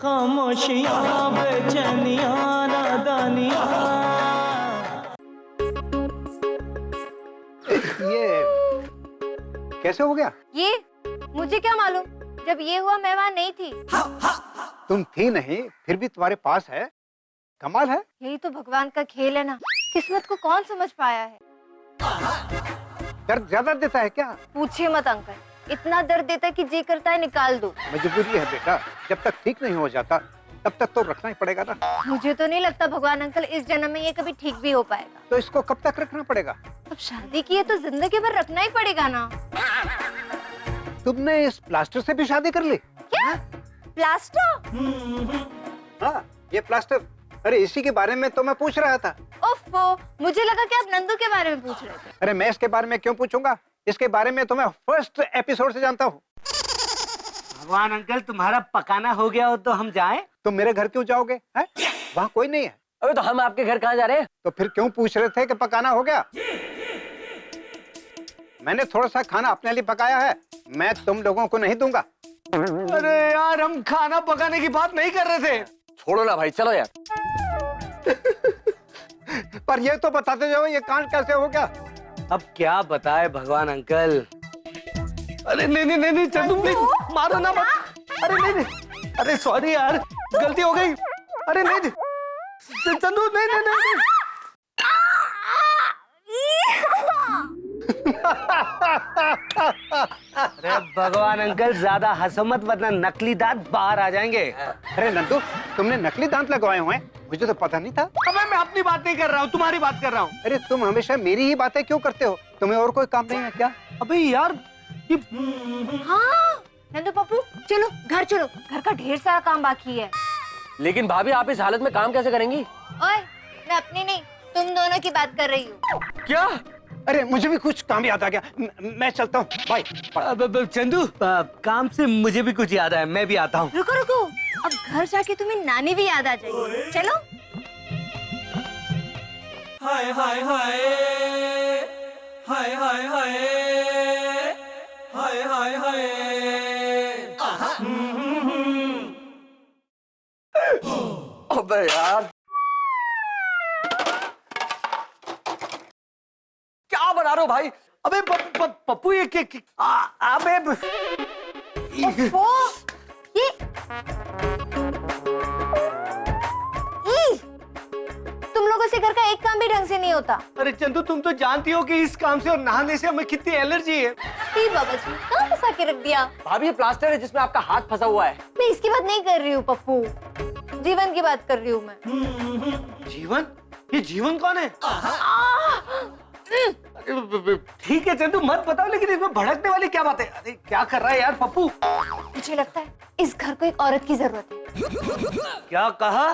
खामोशियां बेचैनियां नादानियां। ये कैसे हो गया? ये मुझे क्या मालूम, जब ये हुआ मैं वहाँ नहीं थी। तुम थी नहीं, फिर भी तुम्हारे पास है। कमाल है। यही तो भगवान का खेल है ना, किस्मत को कौन समझ पाया है। दर्द ज्यादा देता है क्या? पूछिए मत अंकल, इतना दर्द देता है कि जी करता है निकाल दो। मजबूरी है बेटा, जब तक ठीक नहीं हो जाता तब तक तो रखना ही पड़ेगा ना। मुझे तो नहीं लगता भगवान अंकल इस जन्म में ये कभी ठीक भी हो पाएगा। तो इसको कब तक रखना पड़ेगा? अब शादी की है तो जिंदगी भर रखना ही पड़ेगा ना। तुमने इस प्लास्टर से भी शादी कर ली? क्या प्लास्टर? हाँ, ये प्लास्टर। अरे इसी के बारे में तो मैं पूछ रहा था। ओफो, मुझे लगा कि आप नंदू के बारे में पूछ रहे थे। अरे मैं इसके बारे में क्यों पूछूंगा, इसके बारे में तो मैं फर्स्ट एपिसोड से जानता हूँ। भगवान अंकल, तुम्हारा पकाना हो गया हो तो हम जाएं? तुम मेरे घर क्यों जाओगे? है? वहाँ कोई नहीं है। अबे तो हम आपके घर कहाँ जा रहे हैं? तो फिर क्यों पूछ रहे थे कि पकाना हो गया? मैंने थोड़ा सा खाना अपने लिए पकाया है, मैं तुम लोगों को नहीं दूंगा। अरे यार, हम खाना पकाने की बात नहीं कर रहे थे। छोड़ो ना भाई, चलो यार। पर ये तो बताते जाओ, ये कांड कैसे हो गया? अब क्या बताए भगवान अंकल। अरे नहीं नहीं नहीं, चंदू प्लीज मारो ना मत। अरे नहीं नहीं, अरे सॉरी यार, गलती हो गई। अरे नहीं नहीं चंदू, नहीं नहीं नहीं, नहीं। अरे भगवान अंकल, ज्यादा हंसो मत वरना नकली दांत बाहर आ जाएंगे। अरे नंदू, तुमने नकली दांत लगवाए हुए हैं? मुझे तो पता नहीं था। अबे मैं अपनी बात नहीं कर रहा हूँ, तुम्हारी बात कर रहा हूँ। अरे तुम हमेशा मेरी ही बातें क्यों करते हो? तुम्हें और कोई काम नहीं है क्या? अबे यार ये हाँ नंदू पप्पू, चलो घर चलो, घर का ढेर सारा काम बाकी है। लेकिन भाभी आप इस हालत में काम कैसे करेंगी? ओए, मैं अपनी नहीं तुम दोनों की बात कर रही हूँ। क्या? अरे मुझे भी कुछ काम याद आ गया, मैं चलता हूँ। बाय। चंदू, काम से मुझे भी कुछ याद आया, मैं भी आता हूँ। रुको रुको, अब घर जाके तुम्हें नानी भी याद आ जाएगी। चलो। हाय हाय हाय हाय हाय हाय हाय हाय हाय। अबे यार, क्या बना रहे हो भाई? अबे पप्पू, ये अबे ओफो, ये तुम लोगों से घर का एक काम भी ढंग से नहीं होता। अरे चंदू, तुम तो जानती हो कि इस काम से और नहाने से हमें कितनी एलर्जी है। बाबा जी, कहाँ फंसा के रख दिया? भाभी ये प्लास्टर है जिसमें आपका हाथ फंसा हुआ है। मैं इसकी बात नहीं कर रही हूँ पप्पू, जीवन की बात कर रही हूँ मैं। जीवन? ये जीवन कौन है? ठीक है चंदू, मत बताओ, लेकिन इसमें भड़कने वाली क्या बात है? अरे क्या कर रहा है यार पप्पू? मुझे लगता है इस घर को एक औरत की जरूरत है। क्या कहा?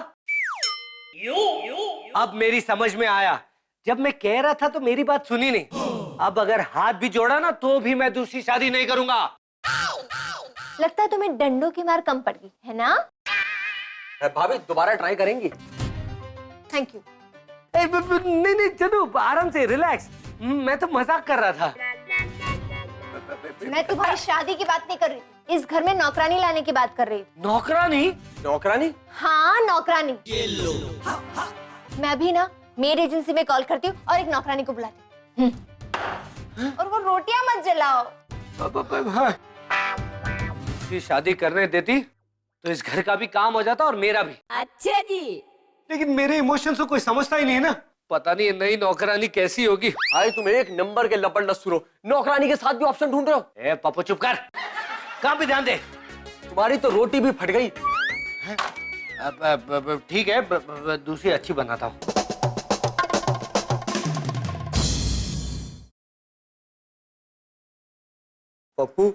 अब मेरी समझ में आया, जब मैं कह रहा था तो मेरी बात सुनी नहीं। अब अगर हाथ भी जोड़ा ना तो भी मैं दूसरी शादी नहीं करूंगा। लगता है तुम्हें डंडों की मार कम पड़ गई है ना? भाभी दोबारा ट्राई करेंगी? Thank you. नहीं नहीं चंदू, आराम से, रिलैक्स। मैं तो मजाक कर रहा था। मैं तुम्हारी शादी की बात नहीं कर रही थी, इस घर में नौकरानी लाने की बात कर रही थी। नौकरानी? नौकरानी? हाँ नौकरानी। मैं अभी ना मेड एजेंसी में कॉल करती हूँ और एक नौकरानी को बुलाती हूँ। और वो रोटियां मत जलाओ। ये शादी करने देती तो इस घर का भी काम हो जाता और मेरा भी। अच्छा जी। लेकिन मेरे इमोशंस को कोई समझता ही नहीं है ना। पता नहीं ये नई नौकरानी कैसी होगी। भाई तुम एक नंबर के लपड़ नसूर हो, नौकरानी के साथ भी ऑप्शन ढूंढ रहे हो। ए पप्पू चुप कर, काम पे ध्यान दे। तुम्हारी तो रोटी भी फट गई। अब ठीक है, दूसरी अच्छी बनाता हूँ। पप्पू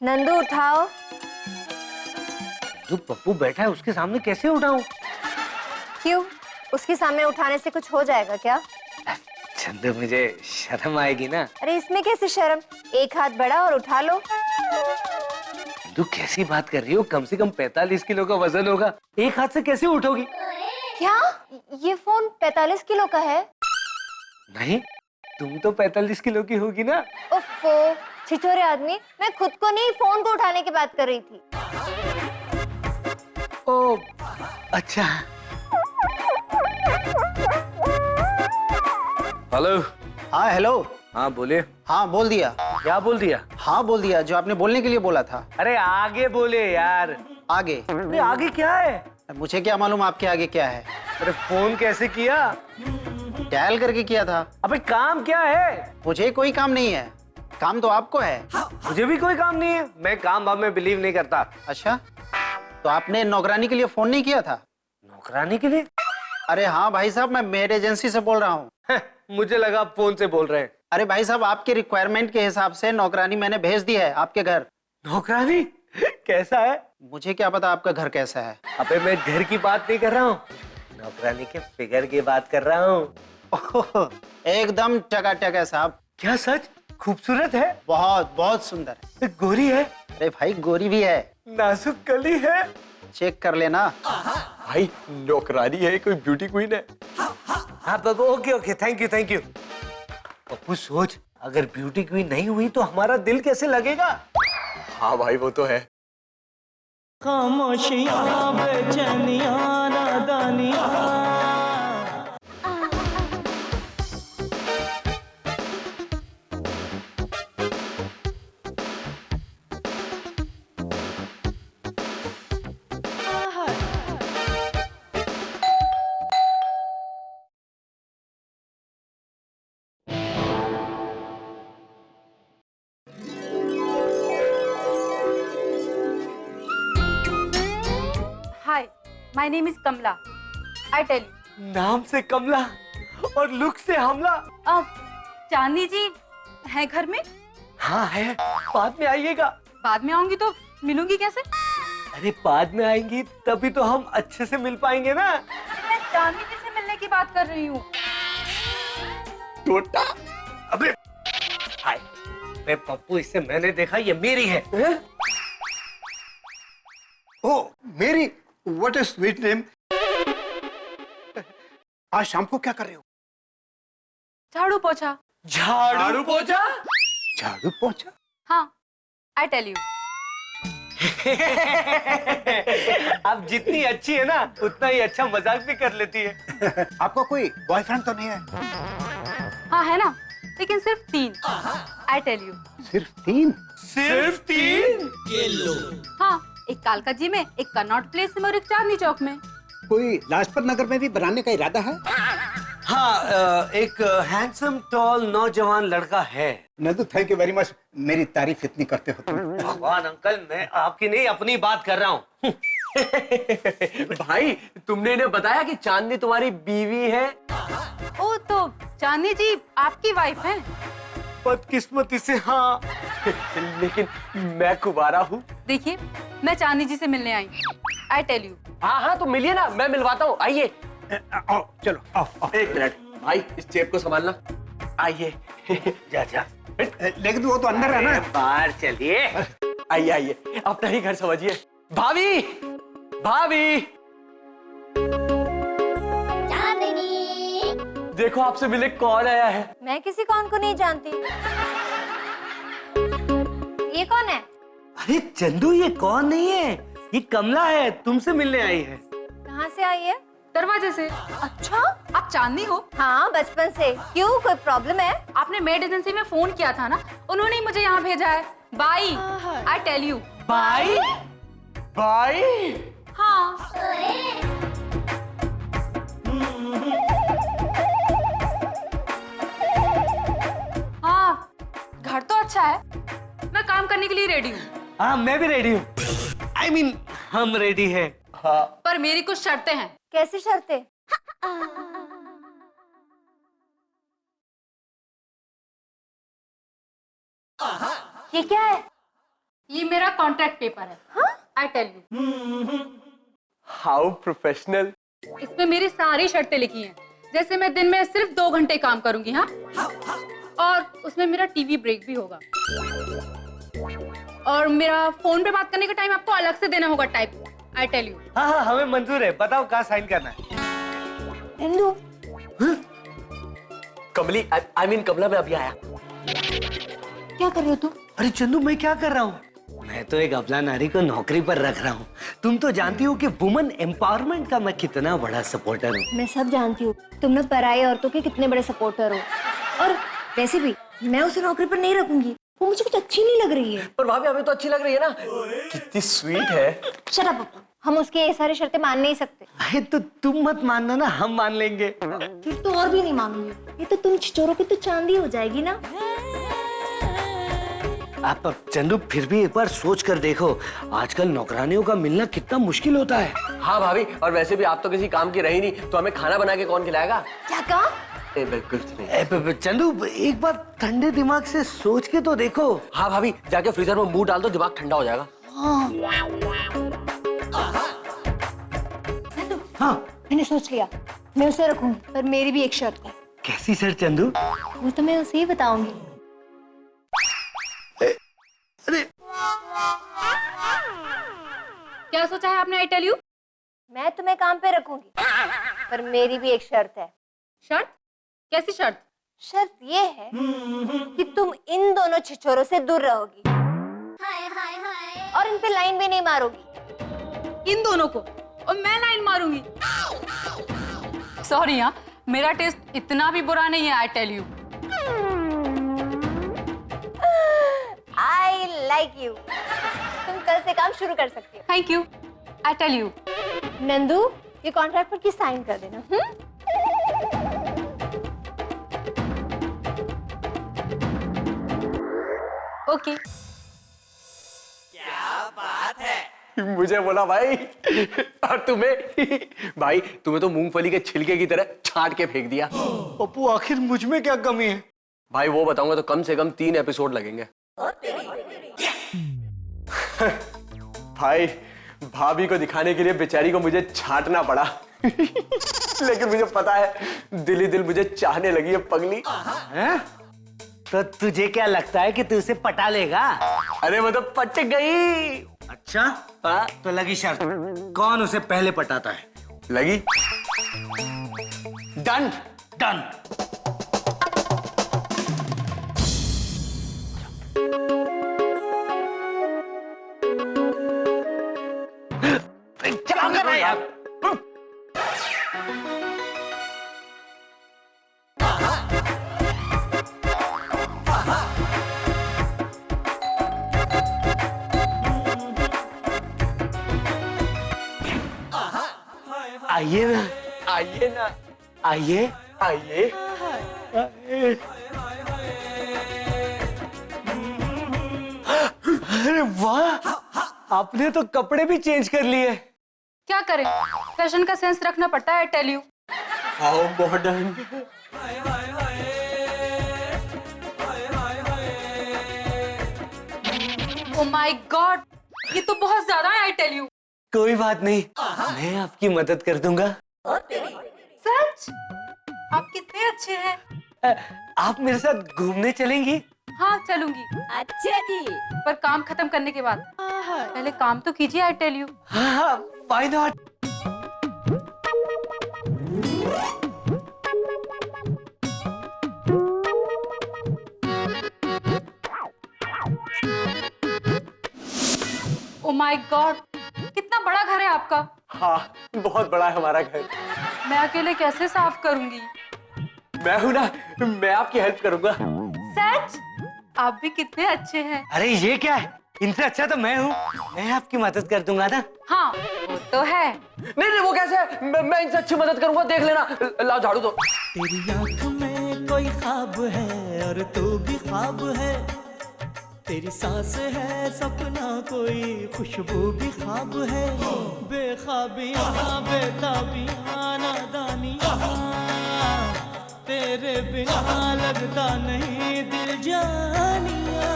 नंदू उठाओ। जो पप्पू बैठा है उसके सामने कैसे उठाऊं? क्यों, उसके सामने उठाने से कुछ हो जाएगा क्या? चंदू मुझे शर्म आएगी ना। अरे इसमें कैसे शर्म, एक हाथ बड़ा और उठा लो। तू कैसी बात कर रही हो? कम से कम 45 किलो का वजन होगा, एक हाथ से कैसे उठोगी? क्या ये फोन 45 किलो का है? नहीं, तुम तो 45 किलो की होगी ना। ओफो, छिछोरे आदमी, मैं खुद को नहीं फोन को उठाने की बात कर रही थी। ओ अच्छा। हेलो। हाँ हेलो। हाँ बोले। हाँ बोल दिया। क्या बोल दिया? हाँ बोल दिया, जो आपने बोलने के लिए बोला था। अरे आगे बोले यार। आगे? अरे आगे क्या है? मुझे क्या मालूम आपके आगे क्या है। अरे फोन कैसे किया? डायल करके किया था। अबे काम क्या है? मुझे कोई काम नहीं है, काम तो आपको है। मुझे भी कोई काम नहीं है, मैं काम वाम में बिलीव नहीं करता। अच्छा, तो आपने नौकरानी के लिए फोन नहीं किया था? नौकरानी के लिए? अरे हाँ भाई साहब, मैं मेड एजेंसी से बोल रहा हूँ। मुझे लगा आप फोन से बोल रहे हैं। अरे भाई साहब, आपके रिक्वायरमेंट के हिसाब से नौकरानी मैंने भेज दी है आपके घर। नौकरानी? कैसा है? मुझे क्या पता आपका घर कैसा है। अबे मैं घर की बात नहीं कर रहा हूँ, नौकरानी के फिगर की बात कर रहा हूँ। एकदम टकाटक है साहब। क्या सच? खूबसूरत है? बहुत बहुत सुंदर है। गोरी है? अरे भाई गोरी भी है। नाजुक कली है? चेक कर लेना। भाई नौकरानी है, कोई ब्यूटी क्वीन है। हाँ बाबू, okay okay, thank you thank you. Pappu सोच, अगर ब्यूटी क्वीन नहीं हुई तो हमारा दिल कैसे लगेगा? हाँ भाई वो तो है। खामोशियां बेचैनियां नादानियां। Hi, my name is Kamla. I tell you. नाम से कमला और लुक से हमला। अब चांदनी जी है घर में? हाँ है, बाद में आइएगा। बाद में आऊंगी तो मिलूंगी कैसे? अरे बाद में आएंगी तभी तो हम अच्छे से मिल पाएंगे ना। मैं चांदनी जी से मिलने की बात कर रही हूँ। टोटा। अबे हाय, मैं पप्पू, इससे मैंने देखा ये मेरी है। ओ मेरी, व्हाट ए स्वीट नेम। आज शाम को क्या कर रहे हो? झाड़ू पोछा। झाड़ू पोछा? झाड़ू पोछा? हाँ, I tell you. आप जितनी अच्छी है ना, उतना ही अच्छा मजाक भी कर लेती है। आपका कोई बॉयफ्रेंड तो नहीं है? हाँ है ना, लेकिन सिर्फ 3। I tell you. सिर्फ 3? सिर्फ 3? हाँ, एक कालकाजी में, एक कनॉट प्लेस में और एक चांदनी चौक में। कोई लाजपत नगर में भी बनाने का इरादा है? हाँ, एक हैंडसम टॉल नौजवान लड़का है। Nandu, thank you very much, मेरी तारीफ इतनी करते हो तुम। भगवान अंकल, मैं आपकी नहीं अपनी बात कर रहा हूँ। भाई तुमने इन्हें बताया कि चांदनी तुम्हारी बीवी है? ओ तो चांदनी जी आपकी वाइफ है? बदकिस्मती से हाँ। लेकिन मैं कुंवारा हूँ। देखिए, मैं चांदनी जी से मिलने आई। I tell you. हाँ हाँ तो मिलिए ना, मैं मिलवाता हूँ, आइए। आओ चलो आओ, आओ। एक मिनट भाई, इस जेब को संभालना। आइए। जा जा। लेकिन वो तो अंदर है ना। बाहर चलिए। आइए आइए, अपना ही घर समझिए। भाभी, भाभी, देखो आपसे मिलने कौन आया है। मैं किसी कौन को नहीं जानती। ये कौन है? अरे चंदू, ये कौन नहीं है, ये कमला है, तुमसे मिलने आई है। कहाँ से आई है? दरवाजे से। अच्छा, आप चांदनी हो? हाँ बचपन से। क्यों, कोई प्रॉब्लम है? आपने मेड एजेंसी में फोन किया था ना, उन्होंने ही मुझे यहाँ भेजा है। By, I tell you. By? By? हाँ। हाँ, घर तो अच्छा है, मैं काम करने के लिए रेडी हूँ। हाँ मैं भी रेडी हूँ। I mean, हम रेडी हैं। हाँ पर मेरी कुछ शर्तें हैं। कैसी शर्तें? ये क्या है? ये मेरा कॉन्ट्रैक्ट पेपर है। I tell you. How professional. इसमें मेरी सारी शर्तें लिखी हैं, जैसे मैं दिन में सिर्फ 2 घंटे काम करूंगी। हाँ, और उसमें मेरा टीवी ब्रेक भी होगा। और मेरा फोन पे बात करने का टाइम आपको अलग से देना होगा टाइप। I tell you. हाँ हाँ हमें मंजूर है, बताओ कहाँ साइन करना है। नंदू, कमली, आई मीन कमला, मैं अभी आया। क्या कर रहे हो तुम? अरे चंदू मैं क्या कर रहा हूँ? मैं तो एक अबला नारी को नौकरी पर रख रहा हूँ। तुम तो जानती हो कि वुमेन एम्पावरमेंट का मैं कितना बड़ा सपोर्टर हूँ। मैं सब जानती हूँ, तुम ना पराई औरतों के कितने बड़े सपोर्टर हो। और वैसे भी मैं उसे नौकरी पर नहीं रखूंगी, वो मुझे कुछ अच्छी नहीं लग रही है। पर भाभी हमें तो अच्छी लग रही है ना, कितनी स्वीट है। शट अप पप्पू, हम उसके ये सारे शर्तें मान नहीं सकते। अरे तो तुम मत मानना ना, हम मान लेंगे। फिर तो और भी नहीं मानूंगी। ये तो तुम छिचोरों की तो चांदी हो जाएगी ना। आप चंदू फिर भी एक बार सोच कर देखो, आजकल नौकरानियों का मिलना कितना मुश्किल होता है। हाँ भाभी, और वैसे भी आप तो किसी काम की रही नहीं, तो हमें खाना बना के कौन खिलाएगा? क्या कहा? बिल्कुल नहीं। चंदू एक बार ठंडे दिमाग से सोच के तो देखो। हाँ भाभी, जाके फ्रीजर में मुंह डाल दो, दिमाग ठंडा हो जाएगा। हाँ मैंने सोच लिया, मैं उसे रखूंगी, पर मेरी भी एक शर्त है। कैसी सर चंदू? वो तो मैं उसे ही बताऊंगी। अरे क्या सोचा है आपने? I tell you. मैं तुम्हें काम पे रखूंगी, पर मेरी भी एक शर्त है। शर्त? कैसी शर्त? शर्त ये है कि तुम इन दोनों छिछोरों से दूर रहोगी और इन पे लाइन भी नहीं मारोगी। इन दोनों को? और मैं लाइन मारूंगी? सॉरी हाँ, मेरा टेस्ट इतना भी बुरा नहीं है। I tell you. I like you. तुम कल से काम शुरू कर सकती हो। Thank you. I tell you. Nandu, ये कॉन्ट्रैक्ट पर की साइन कर देना। ओके। मुझे बोला भाई, और तुम्हें? भाई तुम्हें तो मूंगफली के छिलके की तरह छांट के फेंक दिया। पप्पू आखिर मुझ में क्या कमी है? भाई वो बताऊंगा तो कम से कम 3 एपिसोड लगेंगे। भाई भाभी को दिखाने के लिए बेचारी को मुझे छांटना पड़ा। लेकिन मुझे पता है दिल ही दिल मुझे चाहने लगी है पगली। हैं? तो तुझे क्या लगता है कि तू उसे पटा लेगा? अरे वो तो पट गई। अच्छा हाँ? तो लगी शर्त, कौन उसे पहले पटाता है? लगी। डन। डन। क्या कर रहा है यार? आइए ना, आइए ना, आइए। आइए। अरे वाह, आपने तो कपड़े भी चेंज कर लिए। क्या करें, फैशन का सेंस रखना पड़ता है। I tell you. How modern. Oh my God, ये तो बहुत ज्यादा है। I tell you. कोई बात नहीं, मैं आपकी मदद कर दूंगा। सच? आप कितने अच्छे हैं। आप मेरे साथ घूमने चलेंगी? हाँ चलूंगी। अच्छा जी। पर काम खत्म करने के बाद। पहले काम तो कीजिए। I tell you. हाँ, why not. Oh my God, कितना बड़ा घर है आपका। हाँ बहुत बड़ा है हमारा घर। मैं अकेले कैसे साफ करूंगी। मैं हूं ना, मैं आपकी हेल्प करूंगा। सच? आप भी कितने अच्छे हैं। अरे ये क्या है, इनसे अच्छा तो मैं हूँ, मैं आपकी मदद कर दूंगा ना। हाँ वो तो है। नहीं नहीं, वो कैसे? मैं इनसे अच्छी मदद करूंगा, देख लेना। लाओ झाड़ू दो। तेरी आंख में कोई ख्वाब है और तू भी ख्वाब है, तेरी सांस है सपना कोई खुशबू भी ख्वाब है, बेख्वाबियाँ बेताबियाँ नादानियाँ, तेरे बिना लगता नहीं दिल जानिया,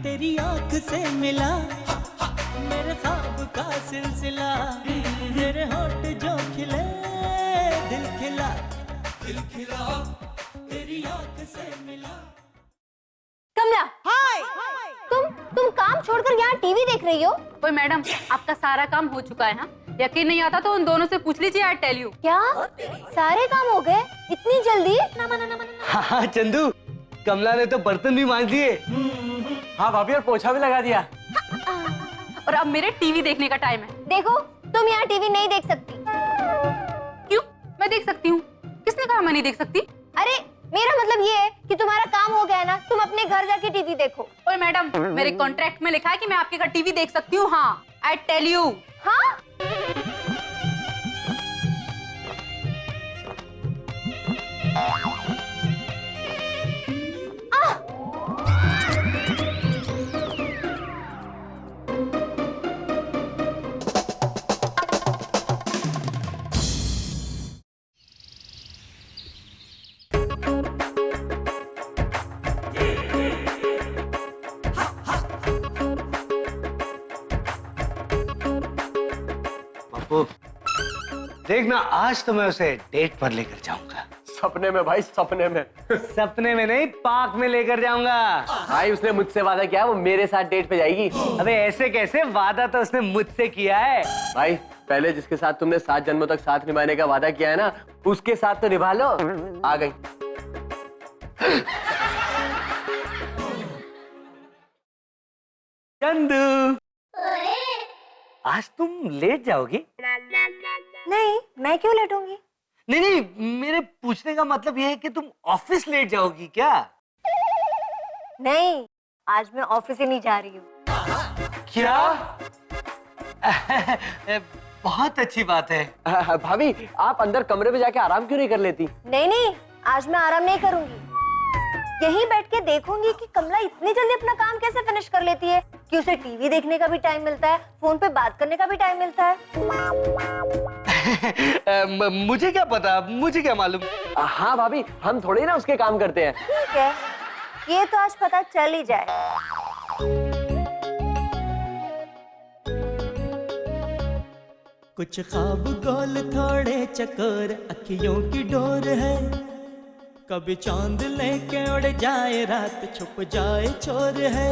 तेरी आंख से मिला मेरे ख्वाब का सिलसिला, तेरे होठ जो खिले दिल खिला तेरी कमला, तुम काम छोड़कर यहाँ टीवी देख रही हो? ओए मैडम, आपका सारा काम हो चुका है। हाँ, यकीन नहीं आता तो उन दोनों से पूछ लीजिए। I tell you. क्या सारे काम हो गए इतनी जल्दी? हाँ चंदू, कमला ने तो बर्तन भी मांज दिए। हाँ भाभी, और पोछा भी लगा दिया। और अब मेरे टीवी देखने का टाइम है। देखो, तुम यहाँ टीवी नहीं देख सकती। क्यों? मैं देख सकती हूँ। किसने कहा मैं नहीं देख सकती? अरे मेरा मतलब ये है कि तुम्हारा काम हो गया है ना, तुम अपने घर जाके टीवी देखो। ओए मैडम, मेरे कॉन्ट्रैक्ट में लिखा है कि मैं आपके घर टीवी देख सकती हूँ। हाँ, आई टेल यू। हाँ? पप्पू, देखना आज तो मैं उसे डेट पर लेकर जाऊंगा। सपने में भाई, सपने में। सपने में नहीं, पार्क में लेकर जाऊंगा। भाई उसने मुझसे वादा किया, वो मेरे साथ डेट पे जाएगी। अबे ऐसे कैसे? वादा तो उसने मुझसे किया है। भाई पहले जिसके साथ तुमने 7 जन्मों तक साथ निभाने का वादा किया है ना, उसके साथ तो निभा लो। आ गई। चंदू, आज तुम लेट जाओगी? नहीं, मैं क्यों लेटूंगी? नहीं नहीं, मेरे पूछने का मतलब यह है कि तुम ऑफिस लेट जाओगी क्या? नहीं, आज मैं ऑफिस ही नहीं जा रही हूँ। क्या? बहुत अच्छी बात है। भाभी, आप अंदर कमरे में जाके आराम क्यों नहीं कर लेती? नहीं नहीं, आज मैं आराम नहीं करूंगी। यहीं बैठ के देखूंगी कि कमला इतनी जल्दी अपना काम कैसे फिनिश कर लेती है, कि उसे टीवी देखने का भी टाइम मिलता है, फोन पे बात करने का भी टाइम मिलता है। मुझे क्या पता, मुझे क्या मालूम। हाँ भाभी, हम थोड़ी ना उसके काम करते हैं। ठीक है, ये तो आज पता चल ही जाए। कुछ ख्वाब गोल थोड़े चकोर अखियों की डोर है, कभी चांद लेके उड़ जाए रात छुप जाए चोर है,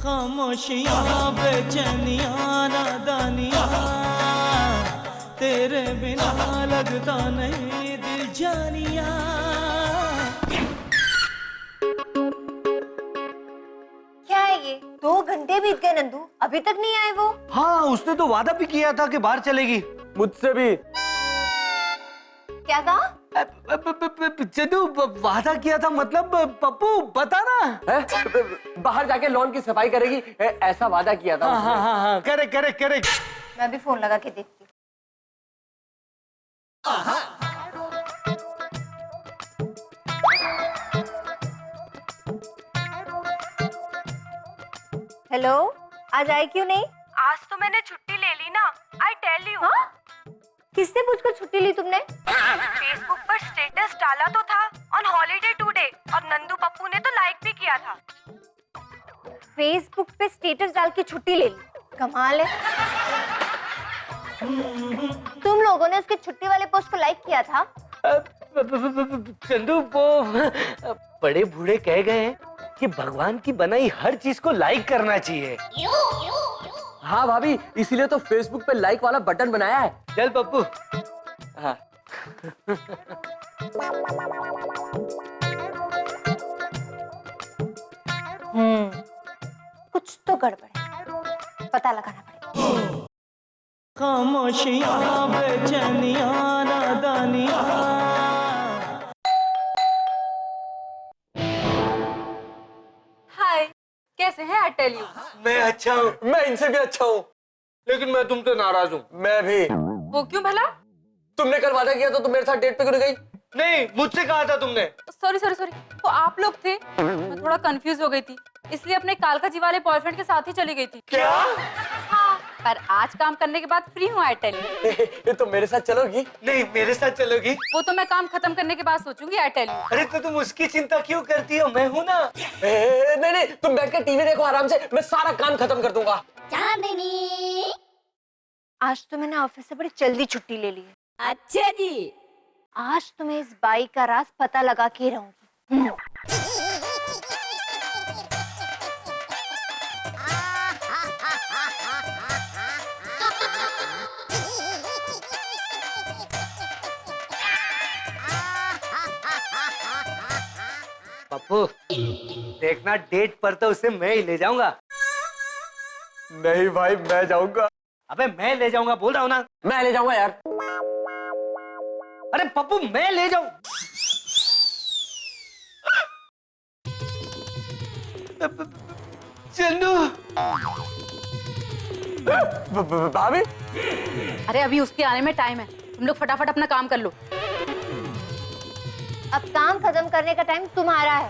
खामोशियां बेचैनियां नादानियां, तेरे बिना लगता नहीं दिल जानिया। क्या है ये? 2 घंटे बीत गए नंदू, अभी तक नहीं आए वो। हाँ, उसने तो वादा भी किया था कि बाहर चलेगी। मुझसे भी। क्या कहा? चंदू, वादा किया था मतलब पप्पू बता ना। है? बाहर जाके लॉन की सफाई करेगी, ऐसा वादा किया था। हाँ हाँ हाँ, करेक्ट करेक्ट करेक्ट। मैं भी फोन लगा के देखती हूँ। हेलो, आज आई क्यों नहीं? आज तो मैंने छुट्टी ले ली ना, आई टेल यू। हाँ? किससे पूछकर छुट्टी ली तुमने? फेसबुक पर स्टेटस डाला तो था ऑन हॉलीडे टुडे, और नंदू पप्पू ने तो लाइक भी किया था। फेसबुक पे स्टेटस डाल के छुट्टी ले ली, कमाल है। तुम लोगों ने उसके छुट्टी वाले पोस्ट को लाइक किया था? चंदू, वो बड़े बूढ़े कह गए हैं कि भगवान की बनाई हर चीज को लाइक करना चाहिए। हाँ भाभी, इसीलिए तो फेसबुक पे लाइक वाला बटन बनाया है। चल पप्पू। हाँ। कुछ तो गड़बड़ है, पता लगाना पड़ेगा। खामोशियां बेचैनियां नादानियां। हाय, कैसे हैं? I tell you. मैं अच्छा हूँ, मैं इनसे भी अच्छा हूँ। लेकिन मैं तुमसे नाराज हूँ। मैं भी। वो क्यों भला? तुमने कल वादा किया तो तुम मेरे साथ डेट पे क्यों नहीं गई? नहीं, मुझसे कहा था तुमने। सॉरी सॉरी सॉरी, तो आप लोग थे। मैं थोड़ा कंफ्यूज हो गई थी, इसलिए अपने कालकाजी वाले बॉयफ्रेंड के साथ ही चली गई थी। क्या? हाँ, पर आज काम करने के बाद फ्री हूँ। I tell you. ये तो मेरे साथ चलोगी? नहीं, मेरे साथ चलोगी? वो तो मैं काम खत्म करने के बाद सोचूंगी। आई टेल यू। अरे तो तुम उसकी चिंता क्यों करती हो? मैं हूँ ना। नहीं नहीं, तुम बैठ कर टीवी देखो आराम से, मैं सारा काम खत्म कर दूंगा। आज तो मैंने ऑफिस से बड़ी जल्दी छुट्टी ले ली है। अच्छा जी। आज तो मैं इस बाई का राज पता लगा के रहूंगी। पप्पू देखना, डेट पर तो उसे मैं ही ले जाऊंगा। नहीं भाई, मैं जाऊंगा। अबे मैं ले जाऊंगा बोल रहा हूँ ना। मैं ले जाऊंगा यार। अरे पप्पू मैं ले जाऊं। चंदू। भाभी, अरे अभी उसके आने में टाइम है, तुम लोग फटाफट अपना काम कर लो। अब काम खत्म करने का टाइम तुम्हारा है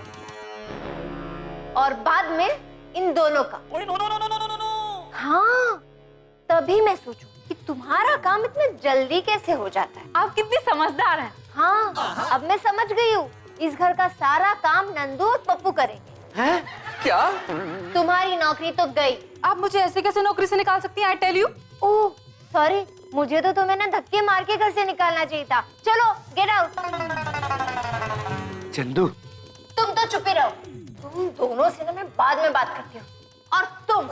और बाद में इन दोनों का। हाँ, तभी मैं सोचूं कि तुम्हारा काम इतना जल्दी कैसे हो जाता है। आप कितनी समझदार हैं। हाँ, अब मैं समझ गई हूँ। इस घर का सारा काम नंदू और पप्पू करेंगे। हैं? क्या? तुम्हारी नौकरी तो गई। आप मुझे ऐसे कैसे नौकरी से निकाल सकती हैं? I tell you. Oh sorry, मुझे तो तुम्हें ना धक्के मार के घर से निकालना चाहिए था। चलो गेट आउट। चंदू, तुम तो चुप ही रहो। तुम दोनों से ना मैं बाद में बात करती हूँ। और तुम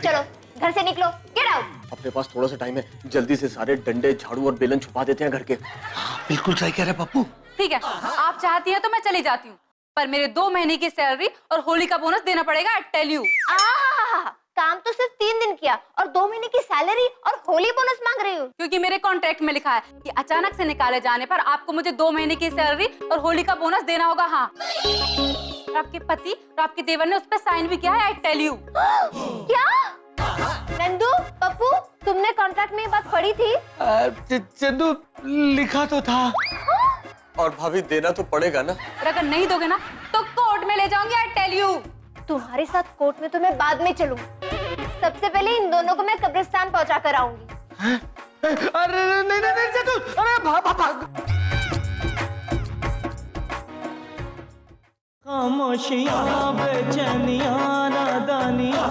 चलो घर से निकलो, गेट आउट। अपने पास थोड़ा सा टाइम है, जल्दी से सारे डंडे, झाड़ू और बेलन छुपा देते हैं घर के। बिल्कुल सही कह रहे पप्पू। ठीक है, आप चाहती हैं तो मैं चली जाती हूँ, पर मेरे 2 महीने की सैलरी और होली का बोनस देना पड़ेगा। I tell you. काम तो सिर्फ 3 दिन किया और 2 महीने की सैलरी और होली बोनस मांग रही हूँ। क्योंकि मेरे कॉन्ट्रैक्ट में लिखा है कि अचानक से निकाले जाने पर आपको मुझे 2 महीने की सैलरी और होली का बोनस देना होगा। हाँ, और आपके पति और आपके देवर ने उस पर साइन भी किया है। I tell you. क्या? नंदू, पप्पू, तुमने कॉन्ट्रैक्ट में ये बात पढ़ी थी? चंदू, लिखा तो था। और भाभी देना तो पड़ेगा ना। और अगर नहीं दोगे ना तो कोर्ट में ले जाऊंगी। I tell you. तुम्हारे साथ कोर्ट में तो मैं बाद में चलूंगी। सबसे पहले इन दोनों को मैं कब्रिस्तान पहुंचा कर आऊंगी। अरे नहीं नहीं नहीं चंदू, अरे भाग भाग। खामोशियां, बेचैनियां, नादानियां